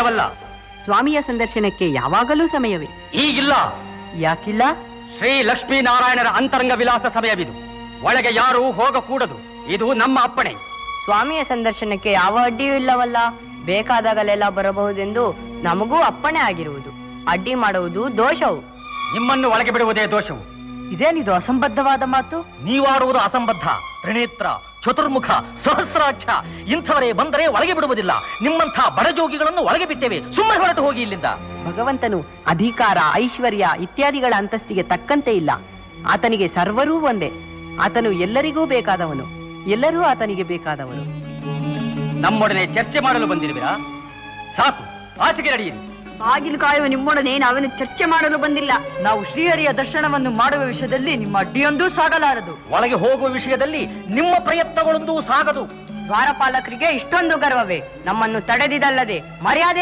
ಸಾಧ್ಯವಲ್ಲ. ಸ್ವಾಮಿಯ ಸಂದರ್ಶನಕ್ಕೆ ಯಾವಾಗಲೂ ಸಮಯವೇ. ಈಗಿಲ್ಲ. ಯಾಕಿಲ್ಲ? ಶ್ರೀ ಲಕ್ಷ್ಮೀನಾರಾಯಣರ ಅಂತರಂಗ ವಿಲಾಸ ಸಮಯವಿದು. ಒಳಗೆ ಯಾರೂ ಹೋಗಕೂಡದು. ಇದು ನಮ್ಮ ಅಪ್ಪಣೆ. ಸ್ವಾಮಿಯ ಸಂದರ್ಶನಕ್ಕೆ ಯಾವ ಅಡ್ಡಿಯೂ ಇಲ್ಲವಲ್ಲ. ಬೇಕಾದಾಗಲೆಲ್ಲ ಬರಬಹುದೆಂದು ನಮಗೂ ಅಪ್ಪಣೆ ಆಗಿರುವುದು. ಅಡ್ಡಿ ಮಾಡುವುದು ದೋಷವು. ನಿಮ್ಮನ್ನು ಒಳಗೆ ಬಿಡುವುದೇ ದೋಷವು. ಇದೇನಿದು ಅಸಂಬದ್ಧವಾದ ಮಾತು? ನೀವಾಡುವುದು ಅಸಂಬದ್ಧ. ತ್ರಿನೇತ್ರ, ಚತುರ್ಮುಖ, ಸಹಸ್ರಾಕ್ಷ ಇಂಥವರೇ ಬಂದರೆ ಒಳಗೆ ಬಿಡುವುದಿಲ್ಲ. ನಿಮ್ಮಂಥ ಬಡಜೋಗಿಗಳನ್ನು ಒಳಗೆ ಬಿಟ್ಟೇವೆ. ಸುಮ್ಮನೆ ಹೊರಟು ಹೋಗಿ ಇಲ್ಲಿಂದ. ಭಗವಂತನು ಅಧಿಕಾರ, ಐಶ್ವರ್ಯ ಇತ್ಯಾದಿಗಳ ಅಂತಸ್ತಿಗೆ ತಕ್ಕಂತೆ ಇಲ್ಲ. ಆತನಿಗೆ ಸರ್ವರೂ ಒಂದೇ. ಆತನು ಎಲ್ಲರಿಗೂ ಬೇಕಾದವನು, ಎಲ್ಲರೂ ಆತನಿಗೆ ಬೇಕಾದವರು. ನಮ್ಮೊಡನೆ ಚರ್ಚೆ ಮಾಡಲು ಬಂದಿರುವಿರಾ? ಸಾಕು, ಆಚೆಗೆ ನಡೆಯಿರಿ. ಬಾಗಿಲು ಕಾಯುವ ನಿಮ್ಮೊಡನೆ ನಾವೇನು ಚರ್ಚೆ ಮಾಡಲು ಬಂದಿಲ್ಲ. ನಾವು ಶ್ರೀಹರಿಯ ದರ್ಶನವನ್ನು ಮಾಡುವ ವಿಷಯದಲ್ಲಿ ನಿಮ್ಮ ಅಡ್ಡಿಯೊಂದೂ ಸಾಗಲಾರದು. ಒಳಗೆ ಹೋಗುವ ವಿಷಯದಲ್ಲಿ ನಿಮ್ಮ ಪ್ರಯತ್ನಗಳೊಂದೂ ಸಾಗದು. ದ್ವಾರಪಾಲಕರಿಗೆ ಇಷ್ಟೊಂದು ಗರ್ವವೇ? ನಮ್ಮನ್ನು ತಡೆದಿದಲ್ಲದೆ ಮರ್ಯಾದೆ